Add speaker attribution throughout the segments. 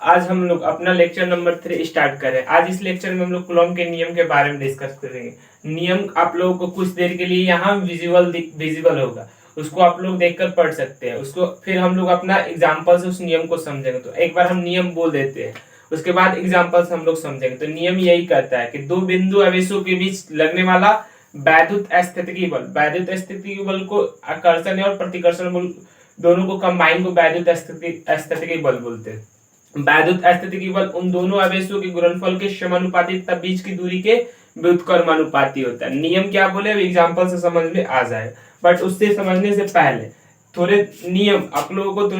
Speaker 1: आज हम लोग अपना लेक्चर नंबर 3 स्टार्ट करें। आज इस लेक्चर में हम लोग कूलॉम के नियम के बारे में डिस्कस करेंगे। नियम आप लोगों को कुछ देर के लिए यहाँ विजिबल होगा, उसको आप लोग देखकर पढ़ सकते हैं। उसको फिर हम लोग अपना एग्जाम्पल से उस नियम को समझेंगे। तो एक बार हम नियम बोल देते हैं, उसके बाद एग्जाम्पल से हम लोग समझेंगे। तो नियम यही कहता है कि दो बिंदु आवेशों के बीच लगने वाला वैद्युत स्थितिकी बल को आकर्षण और प्रतिकर्षण बल दोनों को कंबाइन को वैद्युत स्थितिकी बल बोलते हैं। वैद्युत स्थितिकी बल उन दोनों आवेशों के गुणनफल के समानुपाती तथा बीच की दूरी के व्युत्क्रमानुपाती होता है। नियम क्या बोले, अब एग्जांपल से समझ में आ जाए, बट उससे समझने से पहले थोड़े नियम आप लोगों को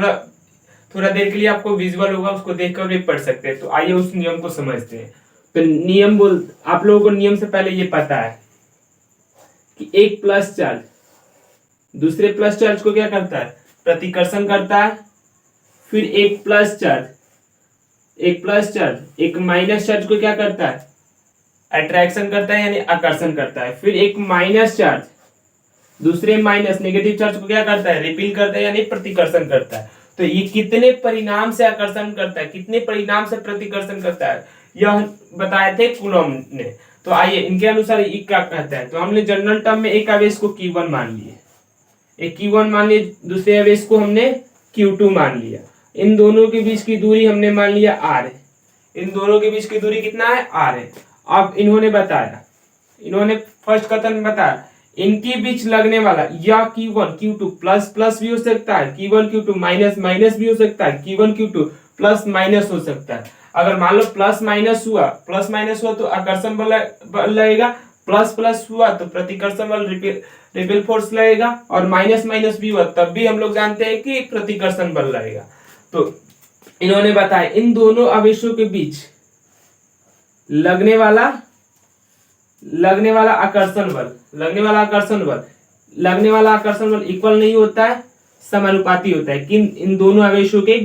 Speaker 1: थोड़ा देर के लिए आपको विजुअल होगा, उसको देखकर भी पढ़ सकते हैं। तो आइए उस नियम को समझते हैं। तो नियम बोल आप लोगों को नियम से पहले ये पता है कि एक प्लस चार्ज दूसरे प्लस चार्ज को क्या करता है, प्रतिकर्षण करता है। फिर एक प्लस चार्ज एक माइनस चार्ज को क्या करता है, अट्रैक्शन करता है यानी आकर्षण करता है। फिर एक माइनस चार्ज दूसरे माइनस नेगेटिव चार्ज को क्या करता है, रिपील करता है यानी प्रतिकर्षण करता है। तो ये कितने परिणाम से आकर्षण करता है, कितने परिणाम से प्रतिकर्षण करता है, यह बताए थे कूलॉम ने। तो आइए इनके अनुसार ये क्या कहता है। तो हमने जनरल टर्म में एक आवेश को Q1 मान लिए, एक Q1 मान लिए, दूसरे आवेश को हमने Q2 मान लिया। इन दोनों के बीच की दूरी हमने मान लिया R है। इन दोनों के बीच की दूरी कितना है, R है। अब इन्होंने फर्स्ट कथन में बताया इनके बीच लगने वाला या Q1 Q2 प्लस प्लस भी हो सकता है, Q1 Q2 माइनस माइनस भी हो सकता है, Q1 Q2 प्लस माइनस हो सकता है। अगर मान लो प्लस माइनस हुआ तो आकर्षण बल लगेगा, प्लस प्लस हुआ तो प्रतिकर्षण बल रिपेल फोर्स लगेगा, और माइनस माइनस भी हुआ तब भी हम लोग जानते हैं कि प्रतिकर्षण बल लगेगा। तो इन्होंने बताया इन दोनों आवेशों के बीच लगने वाला आकर्षण बल इक्वल नहीं होता है, समानुपाती होता है। किन इन दोनों आवेशों के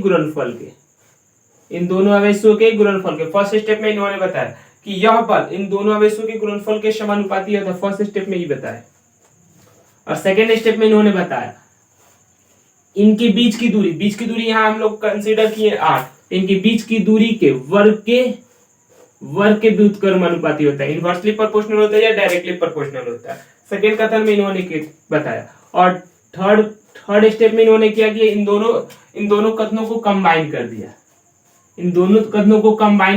Speaker 1: गुणनफल के फर्स्ट स्टेप में इन्होंने बताया कि यह बल इन दोनों आवेशों के गुणनफल के समानुपाती होता है। फर्स्ट स्टेप में ये बताया। और सेकेंड स्टेप में इन्होंने बताया इनके बीच की दूरी यहां हम लोग कंसीडर किए R, इनके बीच की दूरी के वर्ग के व्युत्क्रमानुपाती होता है। इनवर्सली प्रोपोर्शनल होता है या डायरेक्टली प्रोपोर्शनल होता है। सेकेंड कथन में इन्होंने बताया। और थर्ड स्टेप में इन्होंने क्या किया, इन दोनों कथनों को कंबाइन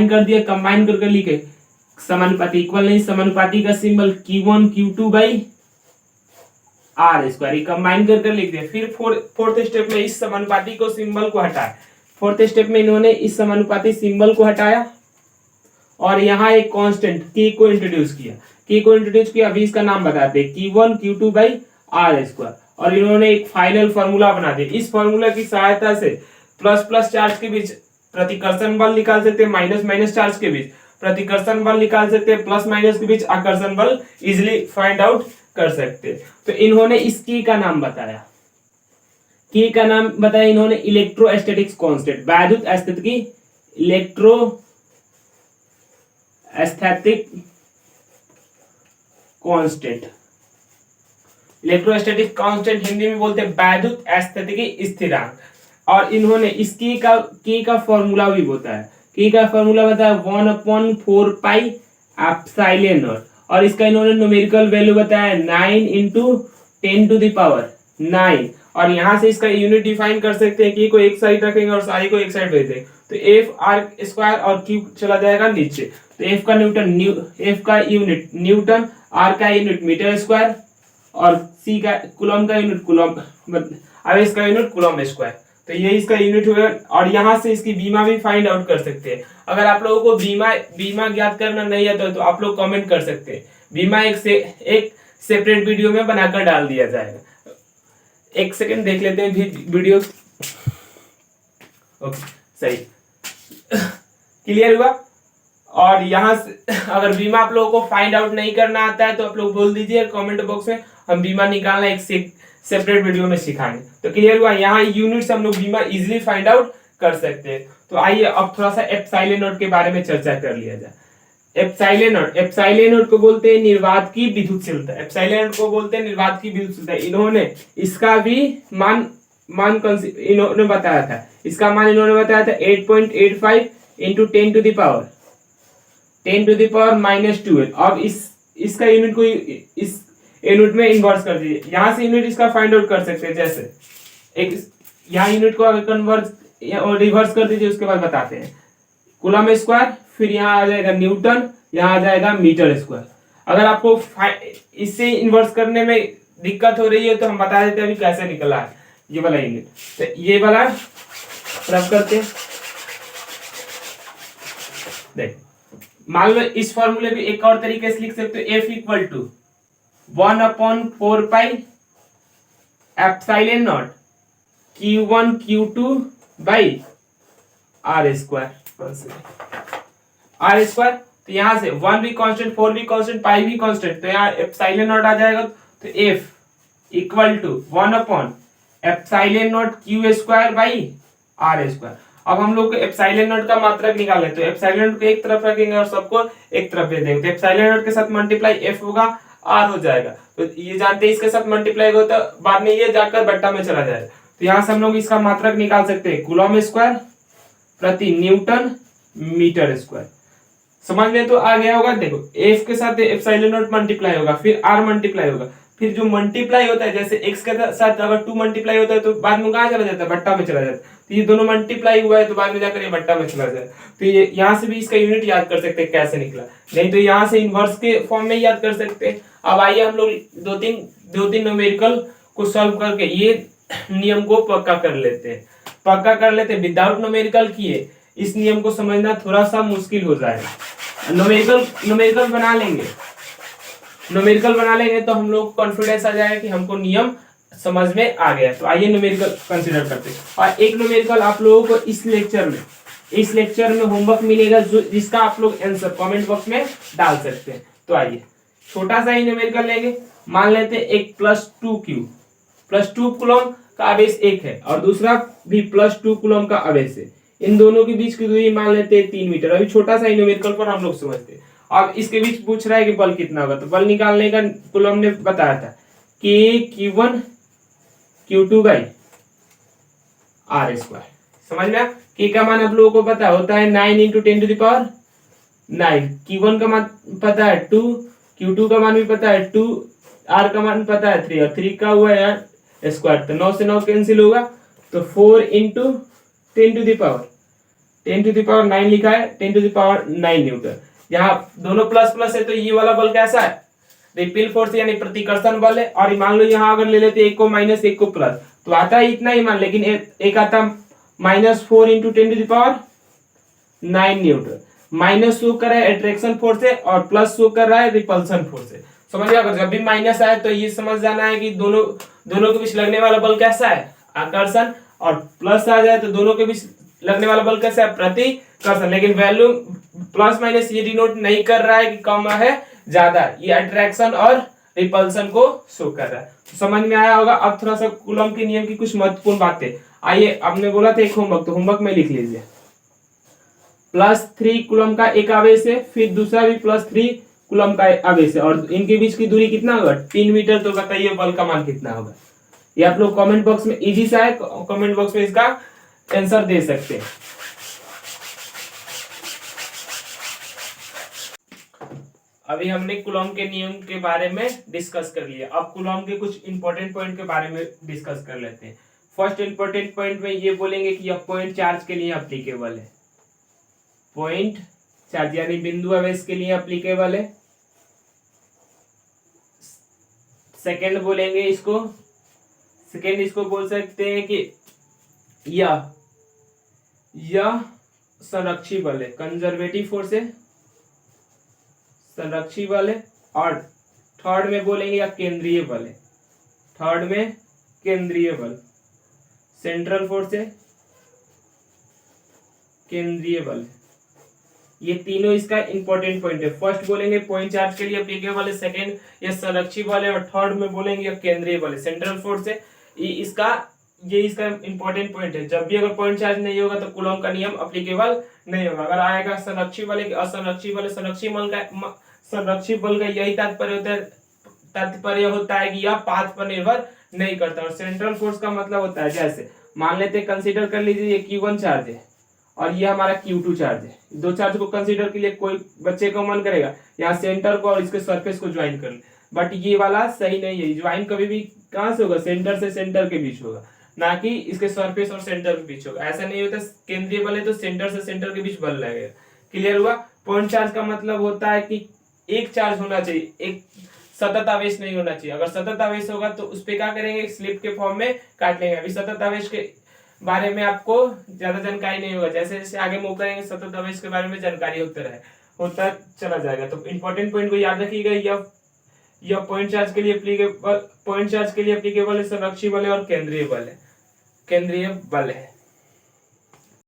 Speaker 1: कर दिया। कंबाइन करके लिखे समानुपाती इक्वल नहीं, समानुपाती का symbol Q1 Q2 by R square combine करके लिख दिया। फिर फोर्थ स्टेप में इस समानुपाती को सिंबल को हटाया। फोर्थ स्टेप में इन्होंने इस समानुपाती सिंबल को हटाया और यहाँ एक कांस्टेंट K को इंट्रोड्यूस किया। अभी इसका नाम बताते हैं Q1 Q2 by R square. और इन्होंने एक फाइनल फार्मूला बना दिया। इस फार्मूला की सहायता से प्लस प्लस चार्ज के बीच प्रतिकर्षण बल निकाल सकते हैं, माइनस माइनस चार्ज के बीच प्रतिकर्षण बल निकाल सकते हैं, प्लस माइनस के बीच आकर्षण बल इजिली फाइंड आउट कर सकते हैं। तो इन्होंने इस K का नाम बताया, इन्होंने इलेक्ट्रोस्टैटिक्स कांस्टेंट, वैद्युत स्थितिकी इलेक्ट्रोस्टैटिक कांस्टेंट हिंदी में बोलते हैं वैद्युत स्थितिकी स्थिरांक। और इन्होंने इस K का फॉर्मूला भी बताया। K का फॉर्मूला बताया 1/4 पाई एप्सिलॉन नॉट। और इसका इन्होंने न्यूमेरिकल वैल्यू बताया 9 × 10⁹। और यहां से इसका यूनिट डिफाइन कर सकते हैं कि को एक साइड रखेंगे और साई को एक साइड भेज देंगे तो F R स्क्वायर और Q चला जाएगा नीचे। तो F का यूनिट न्यूटन, R का यूनिट मीटर स्क्वायर और C का कूलॉम का यूनिट आवेश का यूनिट कूलॉम स्क्वायर। तो ये इसका यूनिट हुआ। और यहाँ से इसकी बीमा भी फाइंड आउट कर सकते हैं। अगर आप लोगों को बीमा ज्ञात करना नहीं आता तो आप लोग कमेंट कर सकते हैं। बीमा एक सेपरेट वीडियो में बनाकर डाल दिया जाएगा। एक सेकंड देख लेते हैं वीडियो। ओके सही क्लियर हुआ। और यहाँ से अगर बीमा आप लोगों को फाइंड आउट नहीं करना आता है तो आप लोग बोल दीजिए कमेंट बॉक्स में, हम बीमा निकालना एक सेपरेट वीडियो में सिखाएंगे। तो क्लियर हुआ, यहाँ यूनिट्स हम लोग बीमा इजिली फाइंड आउट कर सकते हैं। तो आइए अब थोड़ा सा एप्सिलॉन नॉट के बारे में चर्चा कर लिया जाए। एप्सिलॉन नॉट को बोलते हैं निर्वात की विद्युतशीलता। इन्होंने इसका भी मान मान इन्होंने बताया था, इसका मान इन्होंने बताया था 8.85 इंटू 10 to the power -12। अब इसका यूनिट को इस यूनिट में इन्वर्स कर दीजिए, यहां से यूनिट इसका फाइंड आउट कर सकते हैं। जैसे एक यहाँ यूनिट को अगर कन्वर्ट और रिवर्स कर दीजिए, उसके बाद बताते हैं। कूलम स्क्वायर, फिर यहाँ आ जाएगा न्यूटन, यहाँ आ जाएगा मीटर स्क्वायर। अगर आपको इससे इन्वर्स करने में दिक्कत हो रही है तो हम बता देते हैं अभी कैसे निकला है ये वाला यूनिट। तो ये वाला रब करते हैं। देख, मान लो इस फॉर्मूले भी एक और तरीके से लिख सकते हो, F equal to 1/4 pi epsilon naught Q1 Q2 by R square. R square, तो यहाँ से 1 भी कांस्टेंट, 4 भी कांस्टेंट, पाई भी कांस्टेंट, तो यहाँ एप्सिलॉन नॉट आ जाएगा। तो F equal to 1 epsilon naught Q square by R square. अब हम लोग को एप्सिलॉन नॉट का मात्रक निकालना है, तो एप्सिलॉन नॉट को एक तरफ रखेंगे और सबको एक तरफ भेज देंगे। तो एप्सिलॉन नॉट के साथ मल्टीप्लाई F होगा, R हो जाएगा। तो ये जानते हैं इसके साथ मल्टीप्लाई होता है, बाद में ये जाकर बट्टा में चला जाएगा। तो यहाँ से हम लोग इसका मात्रक निकाल सकते हैं, कूलम स्क्वायर प्रति न्यूटन मीटर स्क्वायर। समझ में तो आ गया होगा। देखो, F के साथ एप्सिलॉन नॉट मल्टीप्लाई होगा, फिर R मल्टीप्लाई होगा, फिर जो मल्टीप्लाई होता है, जैसे x के साथ अगर 2 मल्टीप्लाई होता है तो बाद में कहाँ चला जाता है, बट्टा में चला जाता है। तो ये दोनों मल्टीप्लाई हुआ है तो बाद में जाकर ये बट्टा में चला जाए। तो ये यहाँ से भी इसका यूनिट याद कर सकते हैं कैसे निकला, नहीं तो यहाँ से इनवर्स के फॉर्म में याद कर सकते हैं। अब आइए हम लोग दो तीन न्यूमेरिकल को सॉल्व करके ये नियम को पक्का कर लेते हैं। विदाउट न्यूमेरिकल किए इस नियम को समझना थोड़ा सा मुश्किल हो जाएगा। न्यूमेरिकल बना लेंगे तो हम लोग कॉन्फिडेंस आ जाएगा कि हमको नियम समझ में आ गया। तो आइए न्यूमेरिकल कंसीडर करते हैं। और एक न्यूमेरिकल आप लोगों को इस लेक्चर में होमवर्क मिलेगा, जिसका आप लोग आंसर कमेंट बॉक्स में डाल सकते हैं। तो आइए छोटा सा ही न्यूमेरिकल लेंगे। मान लेते हैं एक +2 कूलम का आवेश एक है और दूसरा भी +2 कूलम का आवेश है। इन दोनों के बीच की दूरी मान लेते हैं 3 मीटर। अभी छोटा सा ही न्यूमेरिकल पर हम लोग समझते हैं। अब इसके बीच पूछ रहा है कि बल कितना होगा, तो बल निकालने का कूलम ने बताया था कि Q1 Q2 by R square. समझ में K का मान आप लोगों को पता होता है 9 इंटू 10⁹। Q1 का मान पता है 2, Q2 का मान भी पता है 2, R का मान पता है 3 और 3 का हुआ है यार स्क्वायर। तो 9 से 9 कैंसिल होगा, तो 4 इंटू 10⁻9 लिखा है, 10⁹ न्यूटन। यहाँ दोनों प्लस प्लस है तो ये वाला बल कैसा है, रिपील फोर्स यानी प्रतिकर्षण बल है। और मान लो यहाँ अगर ले लेते एक को माइनस एक को प्लस, तो आता है इतना ही मान, लेकिन एक आता -4 इंटू 10⁻9 न्यूटन। माइनस शो कर रहा है अट्रैक्शन फोर्स है और प्लस शो कर रहा है रिपल्सन फोर्स है। समझ गया। जब भी माइनस आए तो ये समझ जाना है कि दोनों के बीच लगने वाला बल कैसा है, आकर्षण, और प्लस आ जाए तो दोनों के बीच लगने वाला बल कैसा है, प्रतिकर्षण। लेकिन वैल्यू प्लस माइनस ये डिनोट नहीं कर रहा है कि कम है ज्यादा, ये अट्रैक्शन और रिपल्सन को शो कर रहा है। तो समझ में आया होगा। अब थोड़ा सा कूलम के नियम की कुछ महत्वपूर्ण बातें। आइए, आपने बोला था एक होमवर्क, तो होमवर्क में लिख लीजिए। +3 कूलम का एक आवेश है, फिर दूसरा भी +3 कूलम का आवेश है और इनके बीच की दूरी कितना होगा, 3 मीटर। तो बताइए बल का मान कितना होगा। ये आप लोग कमेंट बॉक्स में, इजी सा है, कमेंट बॉक्स में इसका आंसर दे सकते हैं। अभी हमने कूलम के नियम के बारे में डिस्कस कर लिया। अब कूलम के कुछ इंपॉर्टेंट पॉइंट के बारे में डिस्कस कर लेते हैं। फर्स्ट इंपॉर्टेंट पॉइंट में ये बोलेंगे कि यह पॉइंट चार्ज के लिए एप्लीकेबल है। पॉइंट चार्ज यानी बिंदु आवेश के लिए एप्लीकेबल है। सेकंड बोलेंगे इसको बोल सकते हैं कि यह संरक्षी बल है, कंजर्वेटिव फोर्स है, संरक्षी बल है। और थर्ड में बोलेंगे या केंद्रीय बल है। थर्ड में केंद्रीय बल, सेंट्रल फोर्स है, केंद्रीय बल है। ये तीनों इसका इंपॉर्टेंट पॉइंट है। फर्स्ट बोलेंगे पॉइंट चार्ज के लिए एप्लीकेबल है, सेकंड ये संरक्षी बल है और थर्ड में बोलेंगे या केंद्रीय बल है, सेंट्रल फोर्स है। ये इसका इंपॉर्टेंट पॉइंट है। जब भी अगर पॉइंट चार्ज नहीं होगा तो कूलम का नियम एप्लीकेबल नहीं होगा। अगर आएगा संरक्षी बल है कि असंरक्षी बल है, संरक्षी बल का यही तात्पर्य होता है तात्पर्य होता है कि यह पाथ पर निर्भर नहीं करता। और सेंट्रल फोर्स का मतलब होता है, जैसे मान लेते कंसीडर कर लीजिए ये Q1 चार्ज है और ये हमारा Q2 चार्ज है। दो चार्ज को कंसीडर के लिए कोई बच्चे को मन करेगा यहाँ सेंटर को और इसके सरफेस को ज्वाइन कर ले, बट ये वाला सही नहीं है। ज्वाइन कभी भी कहां से होगा, सेंटर से सेंटर के बीच होगा, ना कि इसके सरफेस और सेंटर के बीच होगा। ऐसा नहीं होता, केंद्रीय बल है तो सेंटर से सेंटर के बीच बल लगेगा। क्लियर हुआ। पॉइंट चार्ज का मतलब होता है कि एक चार्ज होना चाहिए, एक सतत आवेश नहीं होना चाहिए। अगर सतत आवेश होगा तो उस पे क्या करेंगे, स्लिप के फॉर्म में काट लेंगे। अभी सतत आवेश के बारे में आपको ज्यादा जानकारी नहीं होगा, जैसे जैसे आगे मूव करेंगे सतत आवेश के बारे में जानकारी होता चला जाएगा। तो इंपॉर्टेंट पॉइंट को याद रखिएगा। यह पॉइंट चार्ज के लिए एप्लीकेबल है, संरक्षी बल है और केंद्रीय बल है।